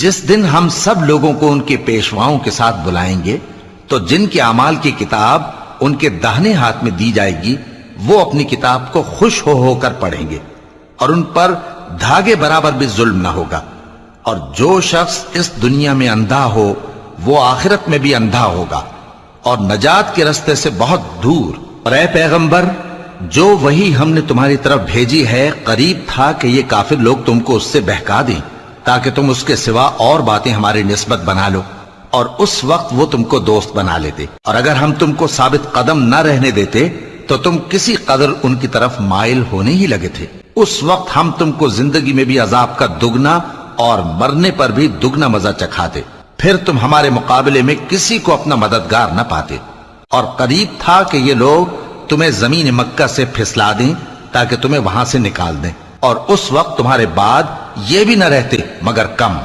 جس دن ہم سب لوگوں کو ان کے پیشواؤں کے ساتھ بلائیں گے تو جن کے اعمال کی کتاب ان کے داہنے ہاتھ میں دی جائے گی وہ اپنی کتاب کو خوش ہو کر پڑھیں گے، اور ان پر دھاگے برابر بھی ظلم نہ ہوگا۔ اور جو شخص اس دنیا میں اندھا ہو وہ آخرت میں بھی اندھا ہوگا اور نجات کے رستے سے بہت دور۔ اور اے پیغمبر، جو وہی ہم نے تمہاری طرف بھیجی ہے قریب تھا کہ یہ کافر لوگ تم کو اس سے بہکا دیں تاکہ تم اس کے سوا اور باتیں ہماری نسبت بنا لو، اور اس وقت وہ تم کو دوست بنا لیتے، اور اگر ہم تم کو ثابت قدم نہ رہنے دیتے تو تم کسی قدر ان کی طرف مائل ہونے ہی لگے تھے۔ اس وقت ہم تم کو زندگی میں بھی عذاب کا دگنا اور مرنے پر بھی دگنا مزہ چکھاتے، پھر تم ہمارے مقابلے میں کسی کو اپنا مددگار نہ پاتے۔ اور قریب تھا کہ یہ لوگ تمہیں زمین مکہ سے پھسلا دیں تاکہ تمہیں وہاں سے نکال دیں، اور اس وقت تمہارے بعد یہ بھی نہ رہتے مگر کم۔